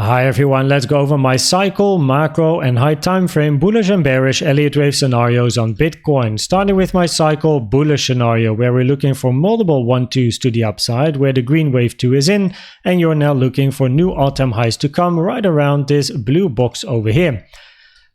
Hi everyone, let's go over my cycle, macro and high time frame bullish and bearish Elliott Wave scenarios on Bitcoin. Starting with my cycle bullish scenario where we're looking for multiple 1-2s to the upside where the green wave 2 is in and you're now looking for new all-time highs to come right around this blue box over here.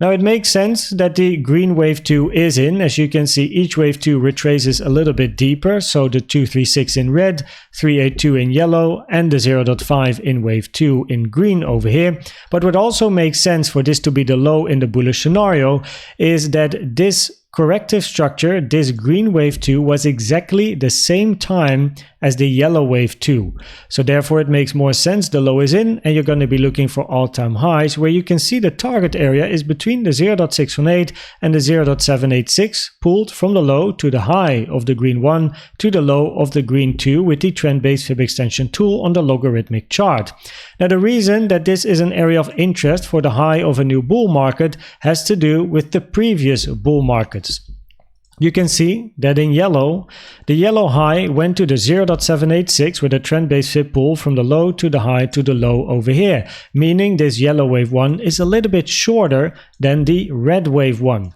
Now it makes sense that the green wave 2 is in. As you can see, each wave 2 retraces a little bit deeper. So the 236 in red, 382 in yellow, and the 0.5 in wave 2 in green over here. But what also makes sense for this to be the low in the bullish scenario is that this corrective structure, this green wave 2, was exactly the same time as the yellow wave 2. So therefore it makes more sense. The low is in and you're going to be looking for all-time highs where you can see the target area is between the 0.618 and the 0.786 pulled from the low to the high of the green 1 to the low of the green 2 with the trend-based fib extension tool on the logarithmic chart. Now the reason that this is an area of interest for the high of a new bull market has to do with the previous bull markets. You can see that in yellow, the yellow high went to the 0.786 with a trend-based fib pull from the low to the high to the low over here, meaning this yellow wave 1 is a little bit shorter than the red wave 1.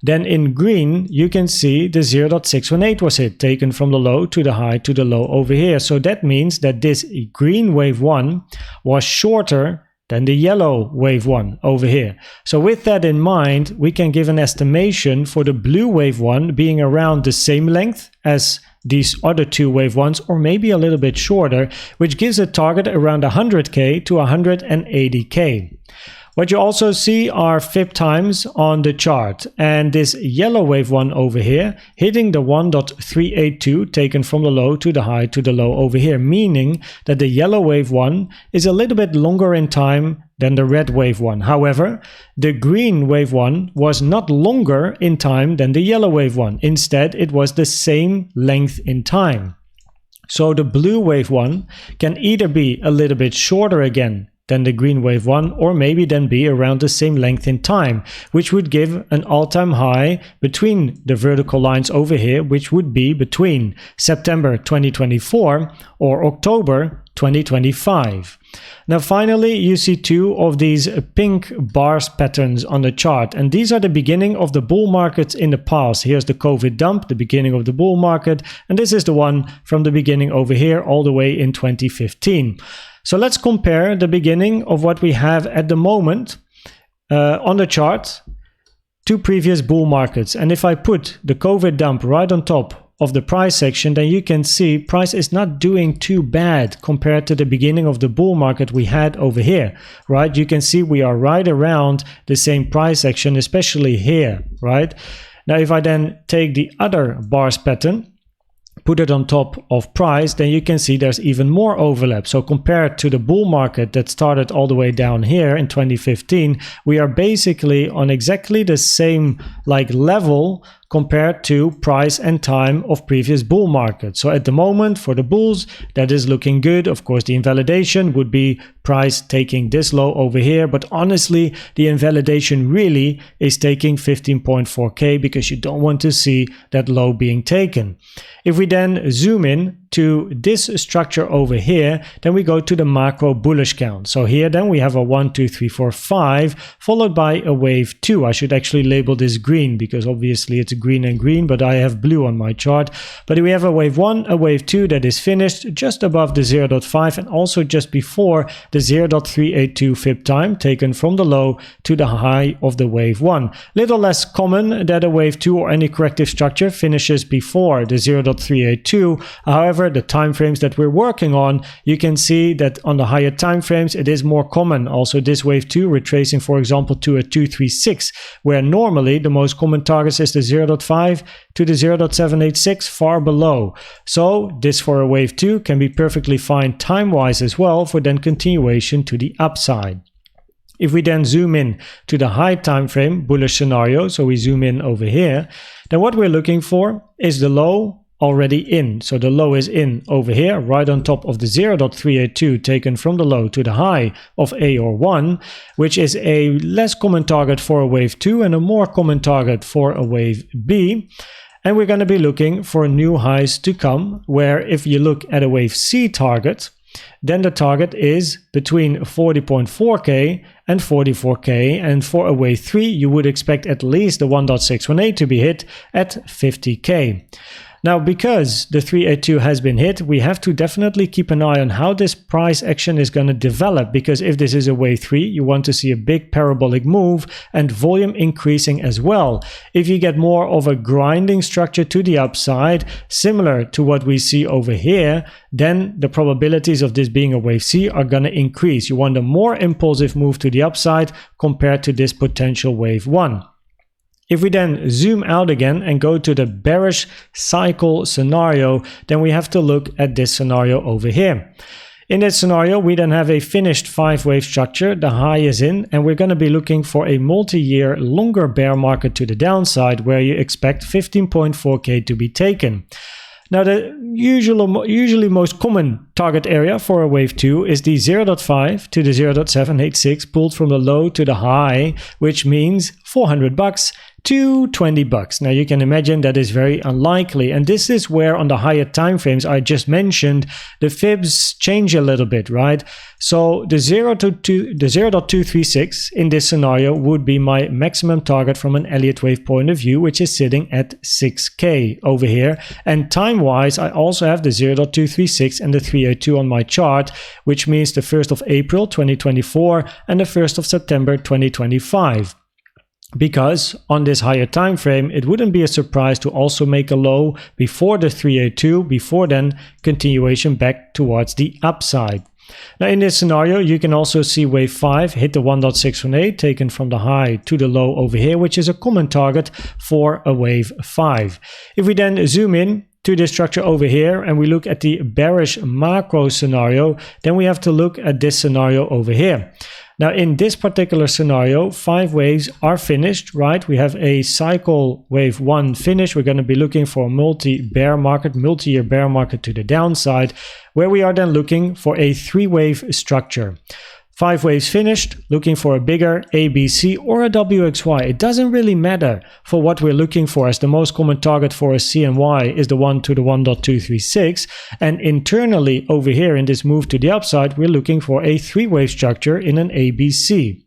Then in green, you can see the 0.618 was hit, taken from the low to the high to the low over here. So that means that this green wave 1 was shorter than the yellow wave 1 over here. So with that in mind, we can give an estimation for the blue wave 1 being around the same length as these other two wave 1s or maybe a little bit shorter, which gives a target around 100k to 180k. What you also see are fib times on the chart, and this yellow wave 1 over here hitting the 1.382 taken from the low to the high to the low over here, meaning that the yellow wave 1 is a little bit longer in time than the red wave 1. However, the green wave 1 was not longer in time than the yellow wave 1. Instead, it was the same length in time. So the blue wave 1 can either be a little bit shorter again than the green wave 1 or maybe then be around the same length in time, which would give an all-time high between the vertical lines over here, which would be between September 2024 or October 2025. Now finally, you see two of these pink bars patterns on the chart, and these are the beginning of the bull markets in the past. Here's the COVID dump, the beginning of the bull market, and this is the one from the beginning over here all the way in 2015. So let's compare the beginning of what we have at the moment on the chart to previous bull markets. And if I put the COVID dump right on top of the price section, then you can see price is not doing too bad compared to the beginning of the bull market we had over here, right? You can see we are right around the same price section, especially here, right? Now, if I then take the other bars pattern, put it on top of price, then you can see there's even more overlap. So compared to the bull market that started all the way down here in 2015, we are basically on exactly the same level compared to price and time of previous bull market. So at the moment for the bulls, that is looking good. Of course, the invalidation would be price taking this low over here, but honestly, the invalidation really is taking 15.4k because you don't want to see that low being taken. If we then zoom in to this structure over here, then we go to the macro bullish count. So here then we have a 1, 2, 3, 4, 5 followed by a wave 2. I should actually label this green because obviously it's green and green, but I have blue on my chart. But we have a wave 1, a wave 2 that is finished just above the 0.5 and also just before the 0.382 fib time taken from the low to the high of the wave 1. Little less common that a wave 2 or any corrective structure finishes before the 0.382. However, the time frames that we're working on, you can see that on the higher time frames it is more common. Also this wave 2 retracing, for example, to a 236, where normally the most common targets is the 0.5 to the 0.786 far below. So this for a wave 2 can be perfectly fine time-wise as well for then continuation to the upside. If we then zoom in to the high time frame bullish scenario, so we zoom in over here, then what we're looking for is the low already in. So the low is in over here, right on top of the 0.382 taken from the low to the high of A or 1, which is a less common target for a wave 2 and a more common target for a wave B. And we're going to be looking for new highs to come, where if you look at a wave C target, then the target is between 40.4k and 44k, and for a wave 3 you would expect at least the 1.618 to be hit at 50k. Now, because the 382 has been hit, we have to definitely keep an eye on how this price action is going to develop, because if this is a wave 3, you want to see a big parabolic move and volume increasing as well. If you get more of a grinding structure to the upside, similar to what we see over here, then the probabilities of this being a wave C are going to increase. You want a more impulsive move to the upside compared to this potential wave 1. If we then zoom out again and go to the bearish cycle scenario, then we have to look at this scenario over here. In this scenario, we then have a finished 5-wave structure, the high is in, and we're going to be looking for a multi-year longer bear market to the downside, where you expect 15.4k to be taken. Now, the usually most common target area for a wave 2 is the 0.5 to the 0.786 pulled from the low to the high, which means $400 to $20. Now, you can imagine that is very unlikely, and this is where on the higher time frames I just mentioned, the fibs change a little bit, right? So the 0.236 in this scenario would be my maximum target from an Elliott Wave point of view, which is sitting at 6k over here. And time-wise, I also have the 0.236 and the 382 on my chart, which means the 1st of April 2024 and the 1st of September 2025. Because on this higher time frame, it wouldn't be a surprise to also make a low before the 382, before then continuation back towards the upside. Now, in this scenario, you can also see wave 5 hit the 1.618 taken from the high to the low over here, which is a common target for a wave 5. If we then zoom in to this structure over here and we look at the bearish macro scenario, then we have to look at this scenario over here. Now, in this particular scenario, 5 waves are finished, right? We have a cycle wave 1 finish. We're going to be looking for a multi-year bear market to the downside, where we are then looking for a 3-wave structure. 5 waves finished, looking for a bigger ABC or a WXY. It doesn't really matter for what we're looking for, as the most common target for a CNY is the 1 to the 1.236. And internally over here in this move to the upside, we're looking for a 3-wave structure in an ABC.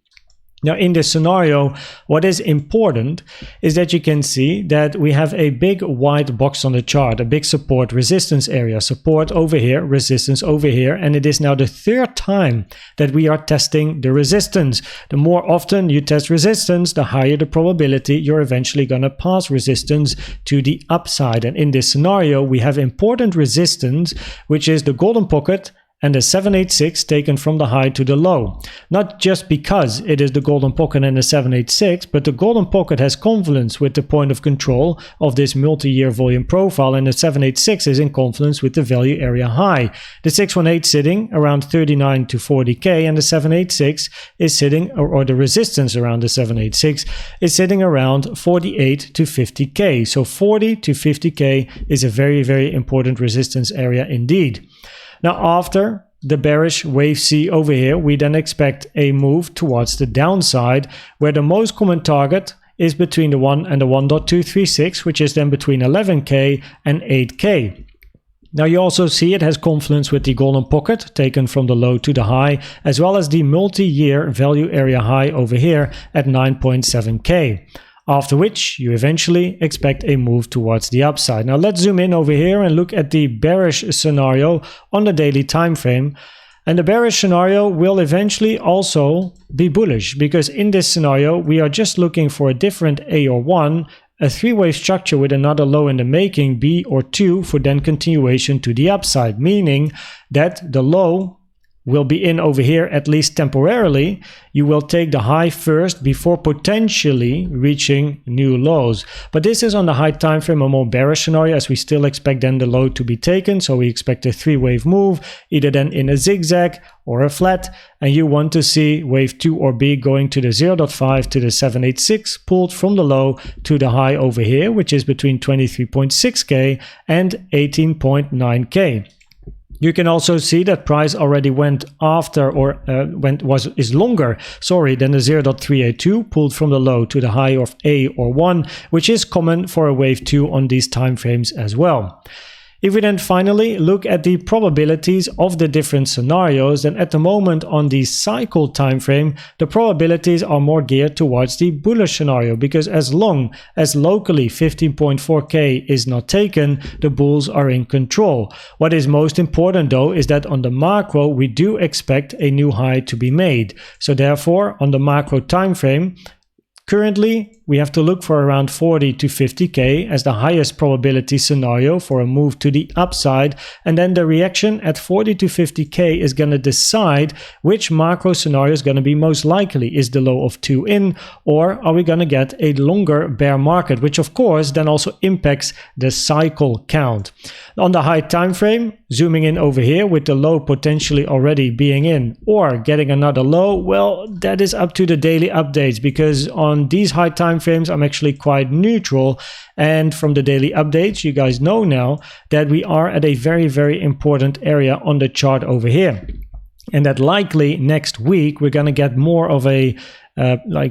Now, in this scenario, what is important is that you can see that we have a big white box on the chart, a big support resistance area, support over here, resistance over here, and it is now the 3rd time that we are testing the resistance. The more often you test resistance, the higher the probability you're eventually going to pass resistance to the upside. And in this scenario, we have important resistance, which is the golden pocket and the 786 taken from the high to the low. Not just because it is the golden pocket and the 786, but the golden pocket has confluence with the point of control of this multi-year volume profile, and the 786 is in confluence with the value area high. The 618 sitting around 39 to 40k, and the 786 is sitting, or the resistance around the 786 is sitting around 48 to 50k. So 40 to 50k is a very, very important resistance area indeed. Now, after the bearish wave C over here, we then expect a move towards the downside, where the most common target is between the 1 and the 1.236, which is then between 11k and 8k. Now, you also see it has confluence with the golden pocket taken from the low to the high, as well as the multi-year value area high over here at 9.7k. After which you eventually expect a move towards the upside. Now, let's zoom in over here and look at the bearish scenario on the daily time frame. And the bearish scenario will eventually also be bullish, because in this scenario we are just looking for a different A or 1, a 3-wave structure with another low in the making, B or 2, for then continuation to the upside, meaning that the low will be in over here, at least temporarily. You will take the high first before potentially reaching new lows. But this is on the high time frame, a more bearish scenario, as we still expect then the low to be taken. So we expect a 3-wave move, either then in a zigzag or a flat. And you want to see wave 2 or B going to the 0.5 to the 786, pulled from the low to the high over here, which is between 23.6k and 18.9k. You can also see that price already went after, or is longer, than the 0.382, pulled from the low to the high of A or 1, which is common for a wave 2 on these time frames as well. If we then finally look at the probabilities of the different scenarios, then at the moment on the cycle time frame, the probabilities are more geared towards the bullish scenario, because as long as locally 15.4k is not taken, the bulls are in control. What is most important though is that on the macro we do expect a new high to be made. So therefore on the macro time frame, currently, we have to look for around 40 to 50k as the highest probability scenario for a move to the upside, and then the reaction at 40 to 50k is going to decide which macro scenario is going to be most likely. Is the low of 2 in, or are we going to get a longer bear market, which of course then also impacts the cycle count. On the high time frame, zooming in over here with the low potentially already being in or getting another low, well, that is up to the daily updates, because on these high time frames I'm actually quite neutral, and from the daily updates you guys know now that we are at a very important area on the chart over here, and that likely next week we're going to get more of a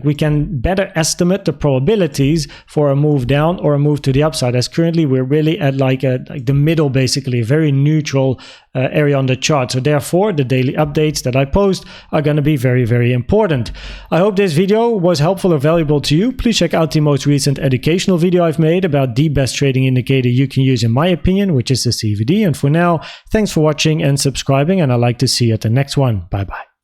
we can better estimate the probabilities for a move down or a move to the upside, as currently we're really at like the middle, basically a very neutral area on the chart. So therefore the daily updates that I post are going to be very important. I hope this video was helpful or valuable to you. Please check out the most recent educational video I've made about the best trading indicator you can use in my opinion, which is the CVD. And for now, thanks for watching and subscribing, and I'd like to see you at the next one. Bye bye.